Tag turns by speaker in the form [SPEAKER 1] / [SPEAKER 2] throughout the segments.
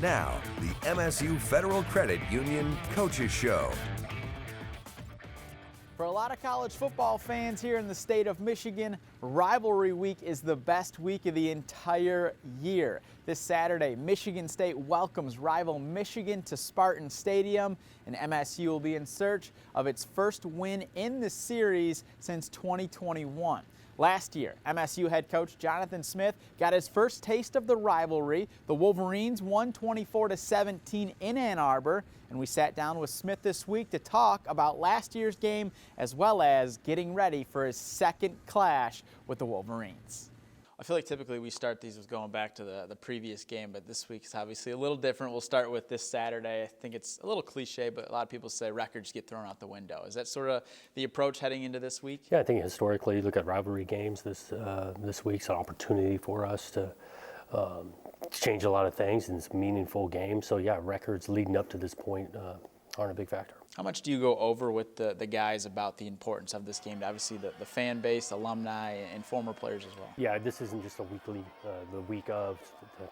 [SPEAKER 1] Now, the MSU Federal Credit Union Coaches Show.
[SPEAKER 2] For a lot of college football fans here in the state of Michigan, Rivalry Week is the best week of the entire year. This Saturday, Michigan State welcomes rival Michigan to Spartan Stadium, and MSU will be in search of its first win in the series since 2021. Last year, MSU head coach Jonathan Smith got his first taste of the rivalry. The Wolverines won 24-17 in Ann Arbor, and we sat down with Smith this week to talk about last year's game as well as getting ready for his second clash with the Wolverines. I feel like typically we start these with going back to the previous game, but this week is obviously a little different. We'll start with this Saturday. I think it's a little cliche, but a lot of people say records get thrown out the window. Is that sort of the approach heading into this week?
[SPEAKER 3] Yeah, I think historically, you look at rivalry games. This week's an opportunity for us to change a lot of things, and it's a meaningful game. So yeah, records leading up to this point aren't a big factor.
[SPEAKER 2] How much do you go over with the guys about the importance of this game? Obviously, the fan base, alumni, and former players as well.
[SPEAKER 3] Yeah, this isn't just a weekly, the week of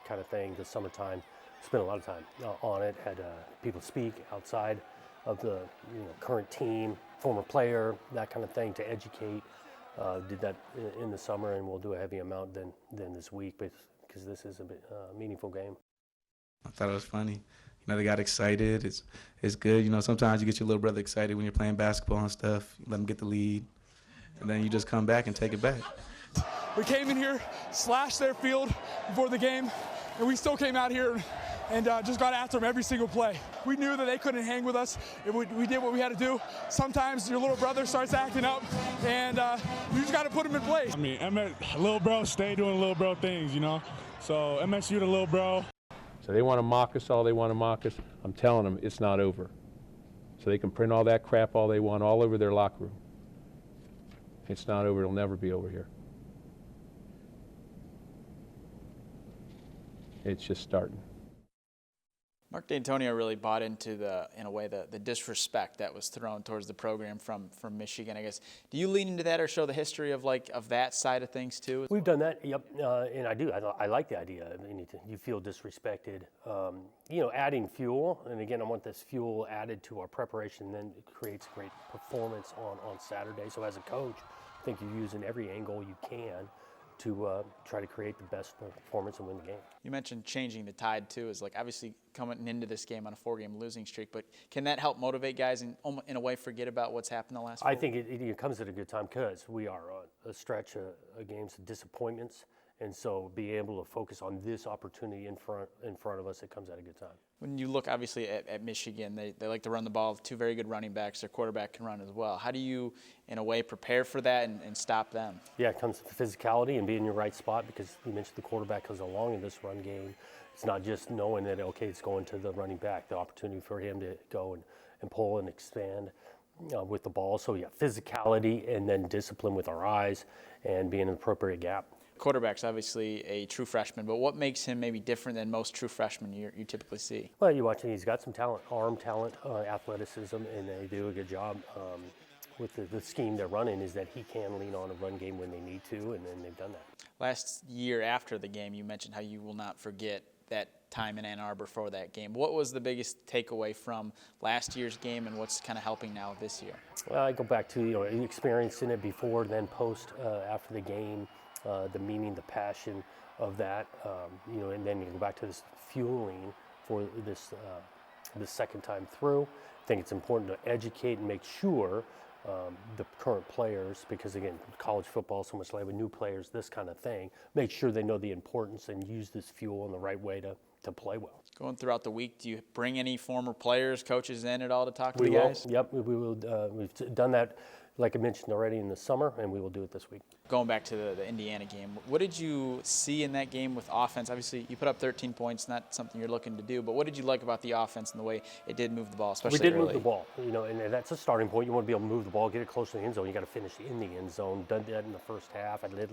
[SPEAKER 3] kind of thing. The summertime, spent a lot of time on it. Had people speak outside of the current team, former player, that kind of thing to educate. Did that in the summer, and we'll do a heavy amount than this week, because this is a meaningful game.
[SPEAKER 4] I thought it was funny. They got excited. It's good. Sometimes you get your little brother excited when you're playing basketball and stuff. You let him get the lead, and then you just come back and take it back.
[SPEAKER 5] We came in here, slashed their field before the game, and we still came out here and just got after them every single play. We knew that they couldn't hang with us. We did what we had to do. Sometimes your little brother starts acting up, and you just got to put him in place.
[SPEAKER 6] I mean, little bro stay doing little bro things, So MSU the little bro.
[SPEAKER 7] So they want to mock us all they want to mock us. I'm telling them it's not over. So they can print all that crap all they want all over their locker room. It's not over. It'll never be over here. It's just starting.
[SPEAKER 2] Mark D'Antonio really bought into in a way, the disrespect that was thrown towards the program from Michigan. I guess, do you lean into that or show the history of that side of things too?
[SPEAKER 3] We've done that, yep, and I do. I like the idea. I mean, you feel disrespected. Adding fuel, and again, I want this fuel added to our preparation. Then it creates great performance on Saturday. So as a coach, I think you're using every angle you can to try to create the best performance and win the game.
[SPEAKER 2] You mentioned changing the tide too, is obviously coming into this game on a 4-game losing streak, but can that help motivate guys and in a way forget about what's happened the last 4
[SPEAKER 3] I think it comes at a good time because we are on a stretch of games of disappointments, and so be able to focus on this opportunity in front of us, it comes at a good time.
[SPEAKER 2] When you look obviously at Michigan, they like to run the ball with 2 very good running backs. Their quarterback can run as well. How do you, in a way, prepare for that and stop them?
[SPEAKER 3] Yeah, it comes to physicality and being in your right spot, because you mentioned the quarterback comes along in this run game. It's not just knowing that, okay, it's going to the running back, the opportunity for him to go and pull and expand with the ball. So yeah, physicality and then discipline with our eyes and being in the appropriate gap.
[SPEAKER 2] Quarterback's obviously a true freshman, but what makes him maybe different than most true freshmen you typically see?
[SPEAKER 3] Well, you watch him, he's got some talent, arm talent, athleticism, and they do a good job with the scheme they're running, is that he can lean on a run game when they need to, and then they've done that.
[SPEAKER 2] Last year after the game, you mentioned how you will not forget that time in Ann Arbor for that game. What was the biggest takeaway from last year's game, and what's kind of helping now this year?
[SPEAKER 3] Well, I go back to experiencing it before, then post, after the game. The meaning, the passion of that, and then you go back to this fueling for this second time through. I think it's important to educate and make sure the current players, because again, college football is so much like with new players, this kind of thing, make sure they know the importance and use this fuel in the right way to play well.
[SPEAKER 2] Going throughout the week, do you bring any former players, coaches in at all to talk to the guys?
[SPEAKER 3] Yep, we will. We've done that, like I mentioned already, in the summer, and we will do it this week.
[SPEAKER 2] Going back to the Indiana game, what did you see in that game with offense? Obviously, you put up 13 points, not something you're looking to do, but what did you like about the offense and the way it did move the ball, especially
[SPEAKER 3] early? We did
[SPEAKER 2] early?
[SPEAKER 3] move the ball, and that's a starting point. You want to be able to move the ball, get it close to the end zone. You got to finish in the end zone. Done that in the first half. I did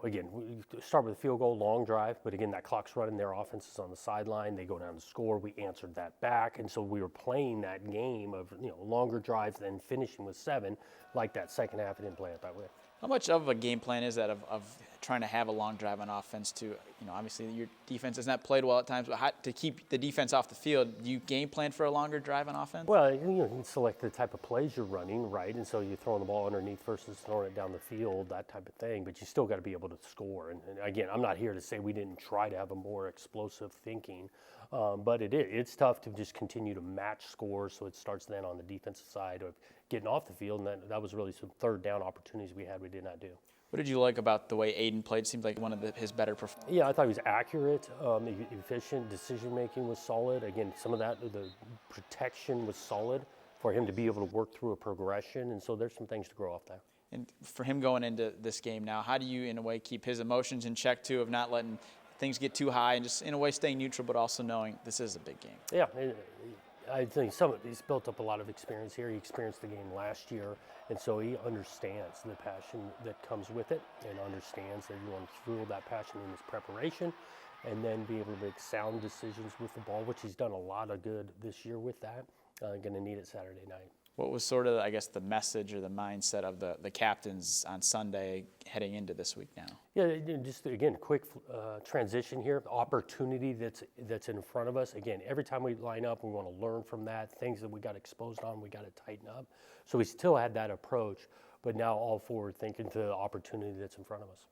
[SPEAKER 3] again, we start with a field goal, long drive, but again, that clock's running, their offense is on the sideline, they go down to score, we answered that back, and so we were playing that game of, longer drives than finishing with 7, like that second half, it didn't play it that way.
[SPEAKER 2] How much of a game plan is that of trying to have a long drive on offense to, obviously your defense has not played well at times, but how, to keep the defense off the field, do you game plan for a longer drive on offense?
[SPEAKER 3] Well, you select the type of plays you're running, right? And so you're throwing the ball underneath versus throwing it down the field, that type of thing. But you still got to be able to score. And again, I'm not here to say we didn't try to have a more explosive thinking, but it's tough to just continue to match scores. So it starts then on the defensive side of getting off the field, and that was really some third down opportunities we had we did not do.
[SPEAKER 2] What did you like about the way Aiden played? Seemed like one of his better performances.
[SPEAKER 3] Yeah, I thought he was accurate, efficient, decision-making was solid. Again, some of that, the protection was solid for him to be able to work through a progression, and so there's some things to grow off there.
[SPEAKER 2] And for him going into this game now, how do you, in a way, keep his emotions in check, too, of not letting things get too high and just, in a way, staying neutral, but also knowing this is a big game?
[SPEAKER 3] Yeah, I think he's built up a lot of experience here. He experienced the game last year, and so he understands the passion that comes with it and understands that you want to fuel that passion in his preparation and then be able to make sound decisions with the ball, which he's done a lot of good this year with that. Going to need it Saturday night.
[SPEAKER 2] What was sort of, I guess, the message or the mindset of the captains on Sunday heading into this week now?
[SPEAKER 3] Yeah, just again, quick transition here. The opportunity that's in front of us. Again, every time we line up, we want to learn from that. Things that we got exposed on, we got to tighten up. So we still had that approach, but now all forward thinking to the opportunity that's in front of us.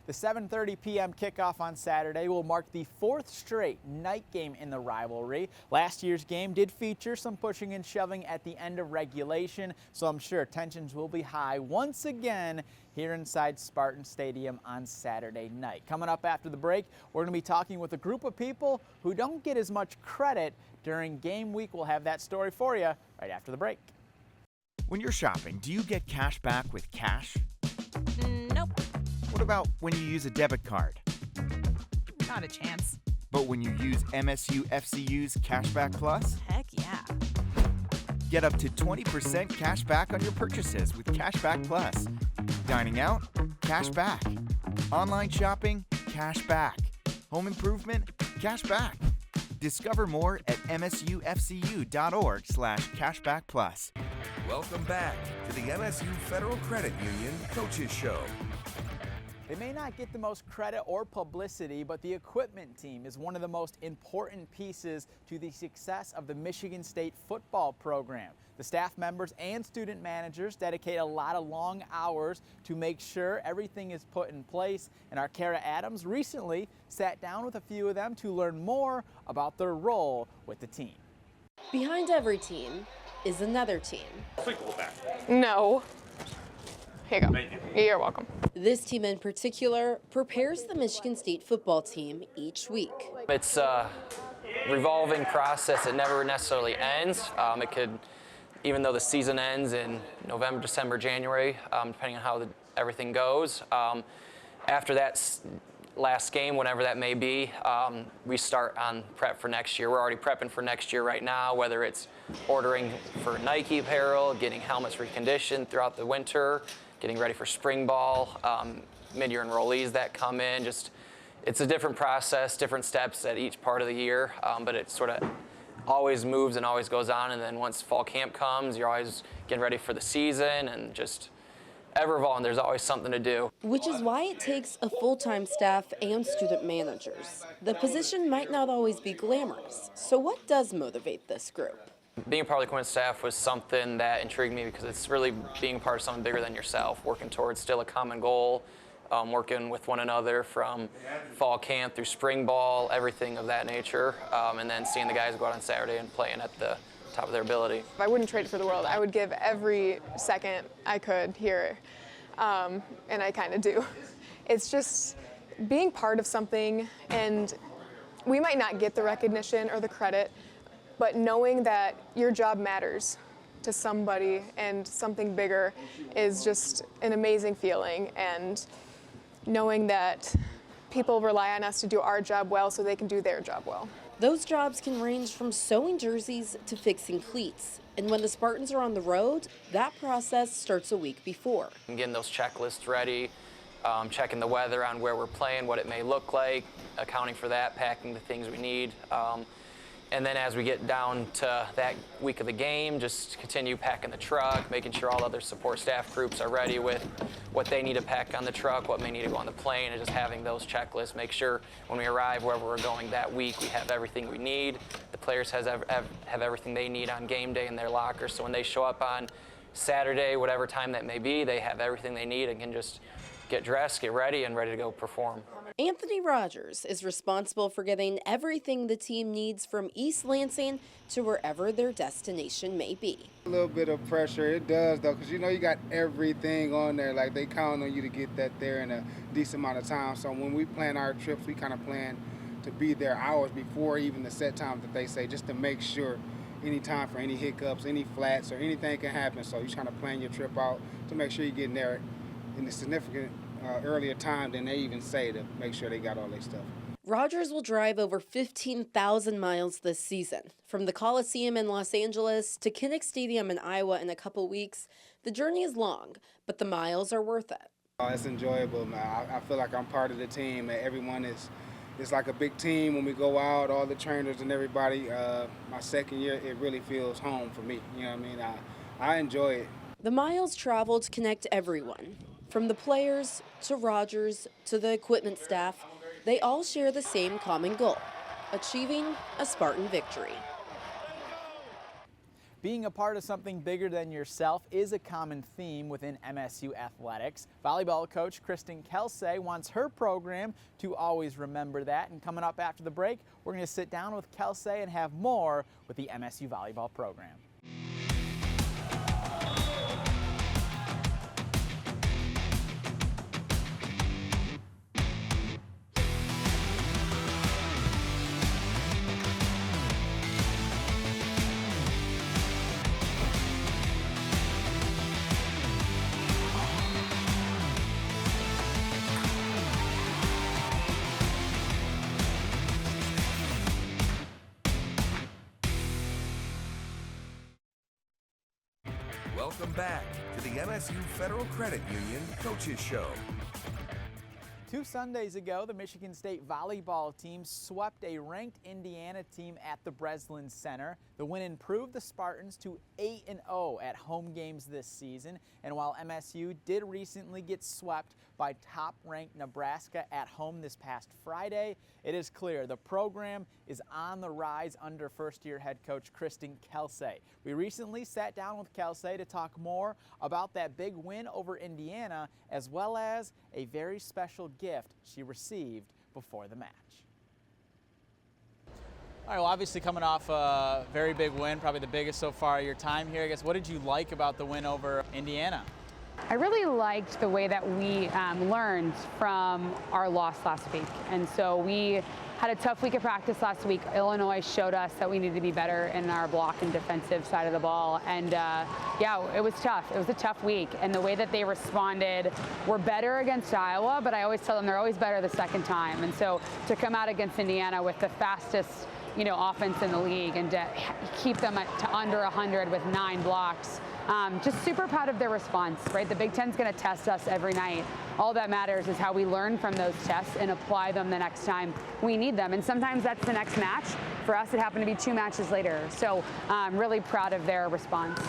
[SPEAKER 2] The 7:30 p.m. kickoff on Saturday will mark the 4th straight night game in the rivalry. Last year's game did feature some pushing and shoving at the end of regulation, so I'm sure tensions will be high once again here inside Spartan Stadium on Saturday night. Coming up after the break, we're going to be talking with a group of people who don't get as much credit during game week. We'll have that story for you right after the break.
[SPEAKER 8] When you're shopping, do you get cash back with cash?
[SPEAKER 9] Nope.
[SPEAKER 8] What about when you use a debit card?
[SPEAKER 9] Not a chance.
[SPEAKER 8] But when you use MSU FCU's Cashback Plus?
[SPEAKER 9] Heck yeah.
[SPEAKER 8] Get up to 20% cash back on your purchases with Cashback Plus. Dining out? Cash back. Online shopping? Cash back. Home improvement? Cash back. Discover more at msufcu.org/cashbackplus.
[SPEAKER 1] Welcome back to the MSU Federal Credit Union Coaches Show.
[SPEAKER 2] They may not get the most credit or publicity, but the equipment team is one of the most important pieces to the success of the Michigan State football program. The staff members and student managers dedicate a lot of long hours to make sure everything is put in place, and our Kara Adams recently sat down with a few of them to learn more about their role with the team.
[SPEAKER 10] Behind every team is another team.
[SPEAKER 11] No. Here you go.
[SPEAKER 12] Thank you.
[SPEAKER 11] You're welcome.
[SPEAKER 10] This team in particular prepares the Michigan State football team each week.
[SPEAKER 12] It's a revolving process. It never necessarily ends. It could, even though the season ends in November, December, January, depending on how everything goes. After that last game, whenever that may be, we start on prep for next year. We're already prepping for next year right now, whether it's ordering for Nike apparel, getting helmets reconditioned throughout the winter, getting ready for spring ball, mid-year enrollees that come in. Just, it's a different process, different steps at each part of the year, but it sort of always moves and always goes on. And then once fall camp comes, you're always getting ready for the season and just ever evolving. There's always something to do.
[SPEAKER 10] Which is why it takes a full-time staff and student managers. The position might not always be glamorous. So what does motivate this group?
[SPEAKER 12] Being a part of the equipment staff was something that intrigued me because it's really being a part of something bigger than yourself, working towards still a common goal, working with one another from fall camp through spring ball, everything of that nature, and then seeing the guys go out on Saturday and playing at the top of their ability.
[SPEAKER 11] I wouldn't trade it for the world. I would give every second I could here, and I kind of do. It's just being part of something, and we might not get the recognition or the credit, but knowing that your job matters to somebody and something bigger is just an amazing feeling, and knowing that people rely on us to do our job well so they can do their job well.
[SPEAKER 10] Those jobs can range from sewing jerseys to fixing cleats. And when the Spartans are on the road, that process starts a week before.
[SPEAKER 12] Getting those checklists ready, checking the weather on where we're playing, what it may look like, accounting for that, packing the things we need. And then as we get down to that week of the game, just continue packing the truck, making sure all other support staff groups are ready with what they need to pack on the truck, what may need to go on the plane, and just having those checklists. Make sure when we arrive wherever we're going that week, we have everything we need. The players have everything they need on game day in their locker, so when they show up on Saturday, whatever time that may be, they have everything they need and can just get dressed, get ready, and ready to go perform.
[SPEAKER 10] Anthony Rogers is responsible for getting everything the team needs from East Lansing to wherever their destination may be.
[SPEAKER 13] A little bit of pressure, it does though, because you know you got everything on there. Like they count on you to get that there in a decent amount of time. So when we plan our trips, we kind of plan to be there hours before even the set times that they say, just to make sure any time for any hiccups, any flats, or anything can happen. So you're trying to plan your trip out to make sure you're getting there in a significant earlier time than they even say, to make sure they got all their stuff.
[SPEAKER 10] Rogers will drive over 15,000 miles this season. From the Coliseum in Los Angeles to Kinnick Stadium in Iowa in a couple weeks, the journey is long, but the miles are worth it.
[SPEAKER 13] It's enjoyable, man. I feel like I'm part of the team. Everyone it's like a big team when we go out, all the trainers and everybody. My second year, it really feels home for me. You know what I mean? I enjoy it.
[SPEAKER 10] The miles traveled connect everyone. From the players to Rogers to the equipment staff, they all share the same common goal, achieving a Spartan victory.
[SPEAKER 2] Being a part of something bigger than yourself is a common theme within MSU athletics. Volleyball coach Kristen Kelsey wants her program to always remember that. And coming up after the break, we're going to sit down with Kelsey and have more with the MSU volleyball program.
[SPEAKER 1] Welcome back to the MSU Federal Credit Union Coaches Show.
[SPEAKER 2] 2 Sundays ago, the Michigan State volleyball team swept a ranked Indiana team at the Breslin Center. The win improved the Spartans to 8-0 at home games this season. And while MSU did recently get swept by top-ranked Nebraska at home this past Friday, it is clear the program is on the rise under first-year head coach Kristen Kelsey. We recently sat down with Kelsey to talk more about that big win over Indiana, as well as a very special gift she received before the match. All right, well, obviously coming off a very big win, probably the biggest so far of your time here. I guess, what did you like about the win over Indiana?
[SPEAKER 14] I really liked the way that we learned from our loss last week. And so we had a tough week of practice last week. Illinois showed us that we need to be better in our block and defensive side of the ball. And yeah, it was tough. It was a tough week. And the way that they responded, were better against Iowa, but I always tell them they're always better the second time. And so to come out against Indiana with the fastest offense in the league and to keep them to under 100 with 9 blocks. Just super proud of their response, right? The Big Ten's going to test us every night. All that matters is how we learn from those tests and apply them the next time we need them. And sometimes that's the next match. For us, it happened to be 2 matches later. So I'm really proud of their response.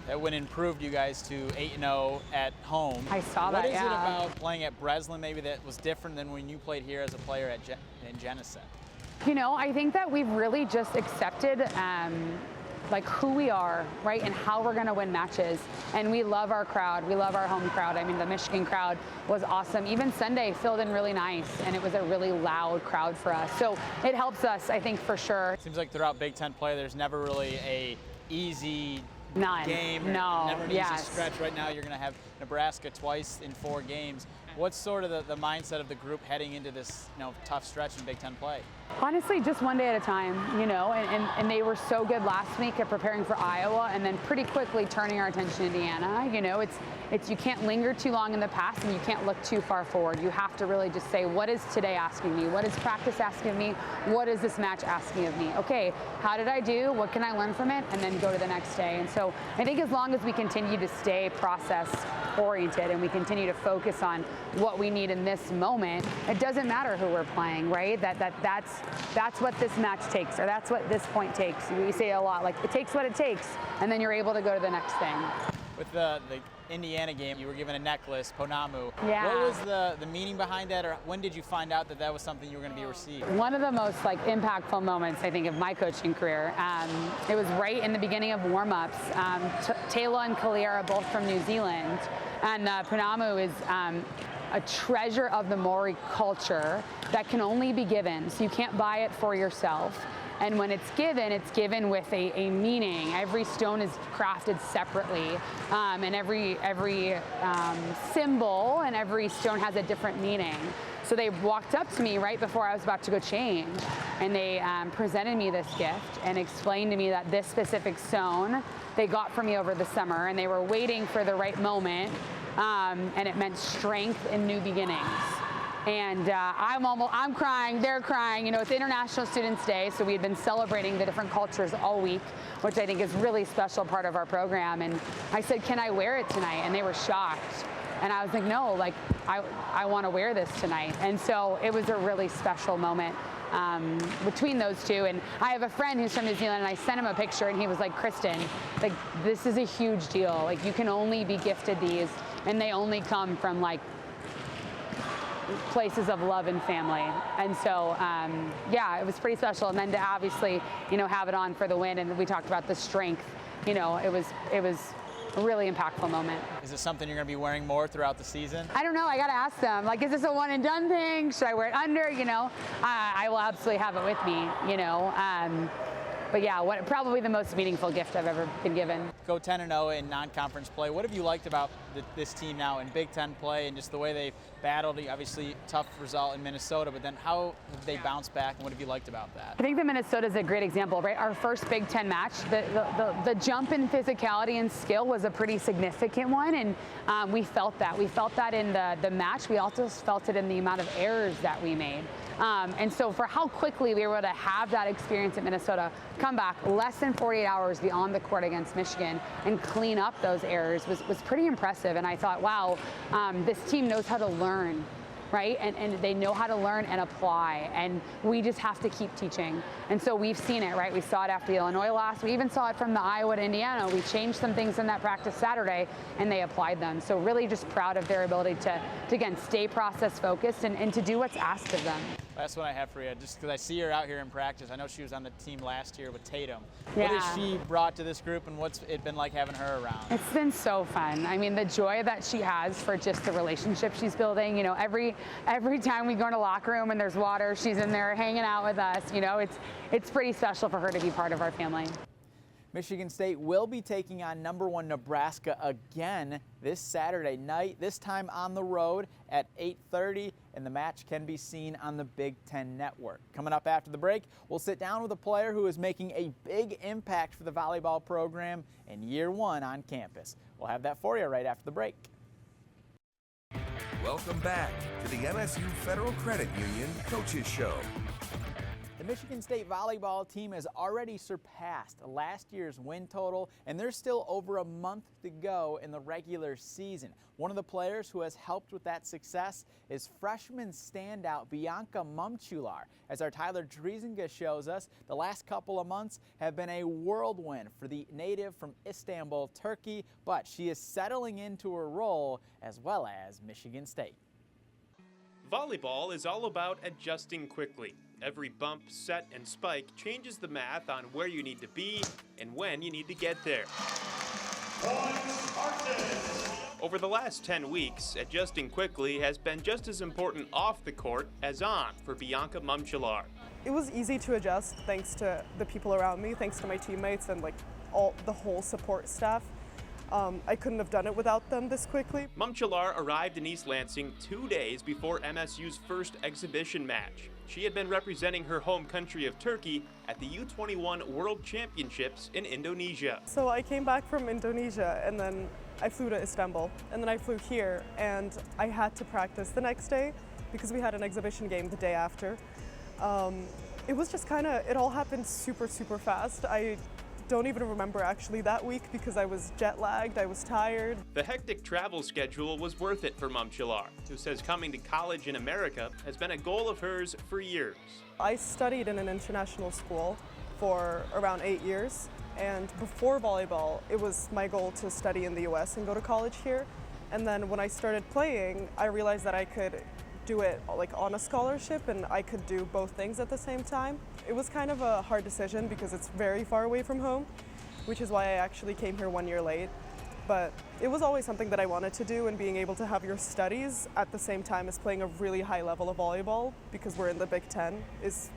[SPEAKER 2] That win improved you guys to 8-0 at home.
[SPEAKER 14] I saw that,
[SPEAKER 2] What is
[SPEAKER 14] yeah.
[SPEAKER 2] it about playing at Breslin maybe that was different than when you played here as a player in Genesee?
[SPEAKER 14] I think that we've really just accepted like who we are, right, and how we're going to win matches. And we love our crowd. We love our home crowd. I mean, the Michigan crowd was awesome. Even Sunday filled in really nice, and it was a really loud crowd for us. So it helps us, I think, for sure.
[SPEAKER 2] It seems like throughout Big Ten play, there's never really a easy game.
[SPEAKER 14] No.
[SPEAKER 2] Never an easy stretch. Right now, you're going to have Nebraska twice in 4 games. What's sort of the mindset of the group heading into this tough stretch in Big Ten play?
[SPEAKER 14] Honestly, just one day at a time, and they were so good last week at preparing for Iowa and then pretty quickly turning our attention to Indiana. It's you can't linger too long in the past and you can't look too far forward. You have to really just say, what is today asking me? What is practice asking of me? What is this match asking of me? Okay, how did I do? What can I learn from it? And then go to the next day. And so I think as long as we continue to stay process oriented and we continue to focus on what we need in this moment, it doesn't matter who we're playing, right? That's what this match takes, or that's what this point takes. We say a lot, like, it takes what it takes, and then you're able to go to the next thing.
[SPEAKER 2] With the Indiana game, you were given a necklace, Ponamu.
[SPEAKER 14] Yeah.
[SPEAKER 2] What was the meaning behind that, or when did you find out that that was something you were going to be received?
[SPEAKER 14] One of the most impactful moments, I think, of my coaching career. It was right in the beginning of warm-ups. Taylor and Kalia are both from New Zealand, and Ponamu is a treasure of the Maori culture that can only be given, so you can't buy it for yourself. And when it's given with a meaning. Every stone is crafted separately, and every symbol and every stone has a different meaning. So they walked up to me right before I was about to go change, and they presented me this gift and explained to me that this specific stone they got for me over the summer, and they were waiting for the right moment, and it meant strength and new beginnings. And I'm crying, they're crying. You know, it's International Students Day, so we had been celebrating the different cultures all week, which I think is really special part of our program. And I said, can I wear it tonight? And they were shocked. And I was like, no, like, I want to wear this tonight. And so it was a really special moment between those two. And I have a friend who's from New Zealand, and I sent him a picture, and he was like, Kristen, like, this is a huge deal. Like, you can only be gifted these, and they only come from, like, places of love and family. And so, yeah, it was pretty special. And then to obviously, have it on for the win, and we talked about the strength, it was a really impactful moment.
[SPEAKER 2] Is it something you're going to be wearing more throughout the season?
[SPEAKER 14] I don't know. I got to ask them. Like, is this a one and done thing? Should I wear it under? I will absolutely have it with me, But yeah, probably the most meaningful gift I've ever been given.
[SPEAKER 2] Go 10-0 in non-conference play. What have you liked about this team now in Big Ten play, and just the way they battled? Obviously, tough result in Minnesota, but then how have they bounced back, and what have you liked about that?
[SPEAKER 14] I think that Minnesota is a great example, right? Our first Big Ten match, the jump in physicality and skill was a pretty significant one, and we felt that. We felt that in the match. We also felt it in the amount of errors that we made. And so for how quickly we were able to have that experience at Minnesota, come back less than 48 hours beyond the court against Michigan and clean up those errors was pretty impressive. And I thought, wow, this team knows how to learn, right? And they know how to learn and apply. And we just have to keep teaching. And so we've seen it, right? We saw it after the Illinois loss. We even saw it from the Iowa to Indiana. We changed some things in that practice Saturday, and they applied them. So really just proud of their ability to again, stay process focused and to do what's asked of them.
[SPEAKER 2] Last one I have for you, just because I see her out here in practice. I know she was on the team last year with Tatum.
[SPEAKER 14] Yeah.
[SPEAKER 2] What has she brought to this group, and what's it been like having her around?
[SPEAKER 14] It's been so fun. I mean, the joy that she has for just the relationship she's building. Every time we go in the locker room and there's water, she's in there hanging out with us. It's pretty special for her to be part of our family.
[SPEAKER 2] Michigan State will be taking on #1 Nebraska again this Saturday night, this time on the road at 8:30, and the match can be seen on the Big Ten Network. Coming up after the break, we'll sit down with a player who is making a big impact for the volleyball program in year 1 on campus. We'll have that for you right after the break.
[SPEAKER 1] Welcome back to the MSU Federal Credit Union Coaches Show.
[SPEAKER 2] The Michigan State volleyball team has already surpassed last year's win total, and there's still over a month to go in the regular season. One of the players who has helped with that success is freshman standout Bianca Mumchular. As our Tyler Driesinga shows us, the last couple of months have been a whirlwind for the native from Istanbul, Turkey, but she is settling into her role as well as Michigan State.
[SPEAKER 15] Volleyball is all about adjusting quickly. Every bump, set, and spike changes the math on where you need to be and when you need to get there. Over the last 10 weeks, adjusting quickly has been just as important off the court as on for Bianca Mumchular.
[SPEAKER 16] It was easy to adjust thanks to the people around me, thanks to my teammates and the whole support staff. I couldn't have done it without them this quickly.
[SPEAKER 15] Mumchular arrived in East Lansing 2 days before MSU's first exhibition match. She had been representing her home country of Turkey at the U21 World Championships in Indonesia.
[SPEAKER 16] So I came back from Indonesia, and then I flew to Istanbul, and then I flew here, and I had to practice the next day because we had an exhibition game the day after. It was just it all happened super, super fast. I don't even remember actually that week because I was jet lagged, I was tired.
[SPEAKER 15] The hectic travel schedule was worth it for Mumchalar, who says coming to college in America has been a goal of hers for years.
[SPEAKER 16] I studied in an international school for around 8 years, and before volleyball, it was my goal to study in the US and go to college here. And then when I started playing, I realized that I could do it like on a scholarship and I could do both things at the same time. It was kind of a hard decision because it's very far away from home, which is why I actually came here 1 year late. But it was always something that I wanted to do, and being able to have your studies at the same time as playing a really high level of volleyball, because we're in the Big Ten, is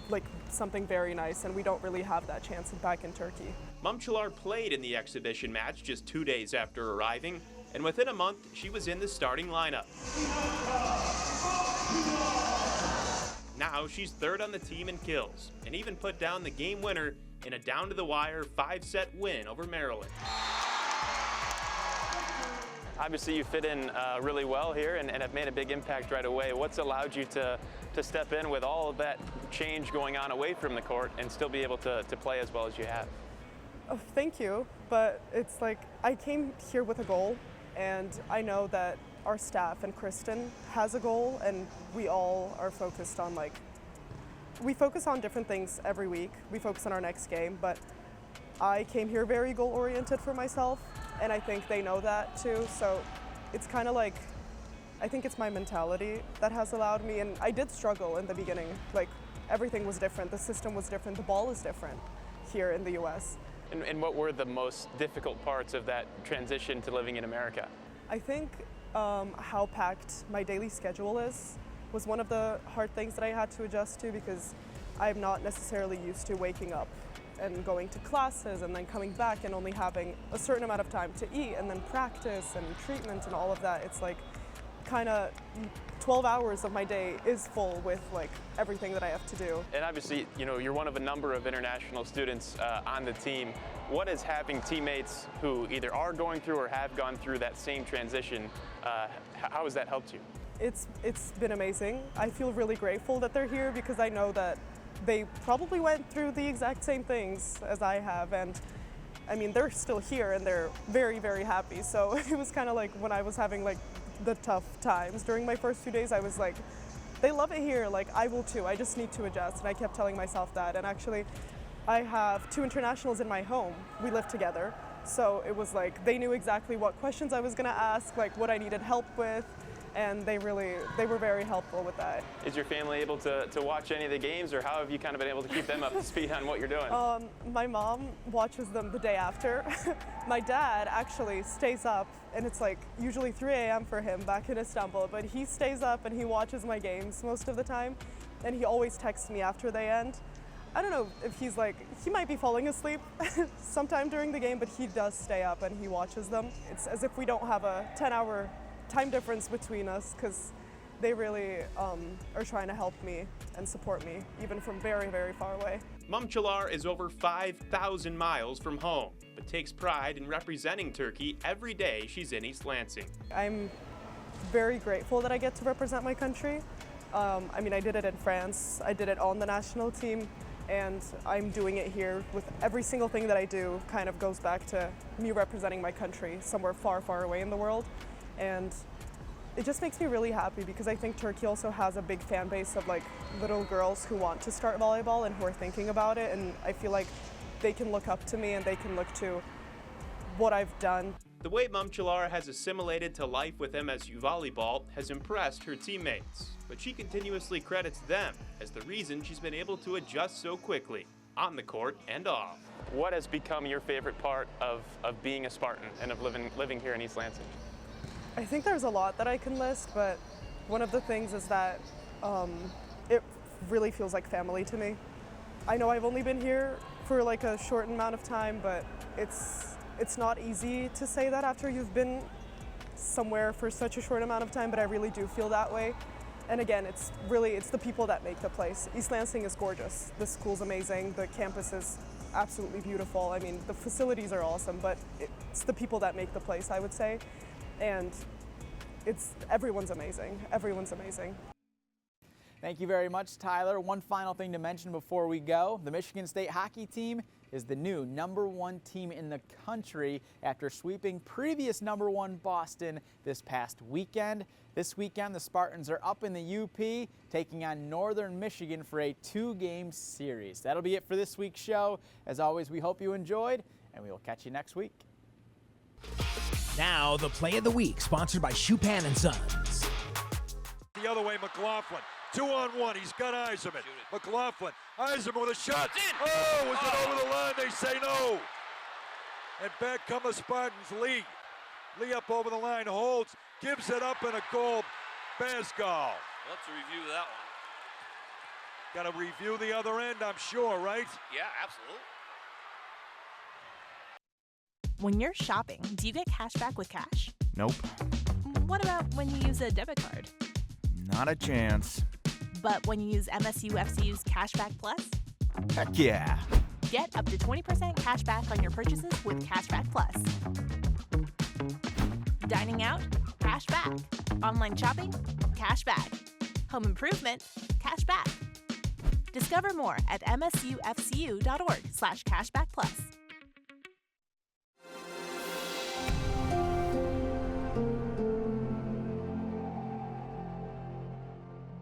[SPEAKER 16] like something very nice, and we don't really have that chance back in Turkey.
[SPEAKER 15] Mumchalar played in the exhibition match just 2 days after arriving, and within a month, she was in the starting lineup. Now she's third on the team in kills, and even put down the game winner in a down-to-the-wire 5-set win over Maryland.
[SPEAKER 17] Obviously you fit in really well here and have made a big impact right away. What's allowed you to step in with all of that change going on away from the court and still be able to play as well as you have?
[SPEAKER 16] Oh, thank you, but it's like I came here with a goal, and I know that our staff and Kristen has a goal, and we all are focused on we focus on different things every week. We focus on our next game, but I came here very goal-oriented for myself, and I think they know that too. So it's kind of like, I think it's my mentality that has allowed me, and I did struggle in the beginning. Like, everything was different, the system was different, the ball is different here in the US.
[SPEAKER 17] And what were the most difficult parts of that transition to living in America?
[SPEAKER 16] I think how packed my daily schedule was one of the hard things that I had to adjust to, because I'm not necessarily used to waking up and going to classes and then coming back and only having a certain amount of time to eat and then practice and treatment and all of that. It's like kind of 12 hours of my day is full with like everything that I have to do.
[SPEAKER 17] And obviously, you know, you're one of a number of international students on the team. What is having teammates who either are going through or have gone through that same transition, how has that helped you?
[SPEAKER 16] It's been amazing. I feel really grateful that they're here, because I know that they probably went through the exact same things as I have, and I mean, they're still here and they're very, very happy. So it was kind of like when I was having like the tough times during my first few days, I was like, they love it here, like I will too, I just need to adjust. And I kept telling myself that. And actually, I have 2 internationals in my home. We live together. So it was like, they knew exactly what questions I was gonna ask, like what I needed help with. And they were very helpful with that.
[SPEAKER 17] Is your family able to watch any of the games, or how have you kind of been able to keep them up to speed on what you're doing?
[SPEAKER 16] My mom watches them the day after. My dad actually stays up, and it's like usually 3 a.m. for him back in Istanbul, but he stays up and he watches my games most of the time, and he always texts me after they end. I don't know if he might be falling asleep sometime during the game, but he does stay up and he watches them. It's as if we don't have a 10-hour time difference between us, because they really are trying to help me and support me, even from very, very far away.
[SPEAKER 15] Mumchalar is over 5,000 miles from home, but takes pride in representing Turkey every day she's in East Lansing.
[SPEAKER 16] I'm very grateful that I get to represent my country. I mean, I did it in France, I did it on the national team, and I'm doing it here. With every single thing that I do kind of goes back to me representing my country somewhere far, far away in the world. And it just makes me really happy, because I think Turkey also has a big fan base of like little girls who want to start volleyball and who are thinking about it, and I feel like they can look up to me and they can look to what I've done.
[SPEAKER 15] The way Mumchalar has assimilated to life with MSU volleyball has impressed her teammates, but she continuously credits them as the reason she's been able to adjust so quickly, on the court and off.
[SPEAKER 17] What has become your favorite part of being a Spartan and of living here in East Lansing?
[SPEAKER 16] I think there's a lot that I can list, but one of the things is that it really feels like family to me. I know I've only been here for like a short amount of time, but it's not easy to say that after you've been somewhere for such a short amount of time, but I really do feel that way. And again, it's the people that make the place. East Lansing is gorgeous. The school's amazing. The campus is absolutely beautiful. I mean, the facilities are awesome, but it's the people that make the place, I would say. And everyone's amazing. Everyone's amazing.
[SPEAKER 2] Thank you very much, Tyler. One final thing to mention before we go. The Michigan State hockey team is the new #1 team in the country after sweeping previous #1 Boston this past weekend. This weekend, the Spartans are up in the UP, taking on Northern Michigan for a 2-game series. That'll be it for this week's show. As always, we hope you enjoyed, and we will catch you next week.
[SPEAKER 18] Now, the play of the week, sponsored by Schupan & Sons.
[SPEAKER 19] The other way, McLaughlin. 2-on-1. He's got Eiserman. McLaughlin. Eiserman with a shot. Oh, was it over the line? They say no. And back come the Spartans. Lee. Lee up over the line. Holds. Gives it up and a goal. Basgall.
[SPEAKER 20] Let's review that one.
[SPEAKER 19] Got to review the other end, I'm sure, right?
[SPEAKER 20] Yeah, absolutely.
[SPEAKER 9] When you're shopping, do you get cash back with cash?
[SPEAKER 8] Nope.
[SPEAKER 9] What about when you use a debit card?
[SPEAKER 8] Not a chance.
[SPEAKER 9] But when you use MSU FCU's Cashback Plus?
[SPEAKER 8] Heck yeah.
[SPEAKER 9] Get up to 20% cash back on your purchases with Cashback Plus. Dining out? Cash back. Online shopping? Cash back. Home improvement? Cash back. Discover more at msufcu.org/cashbackplus.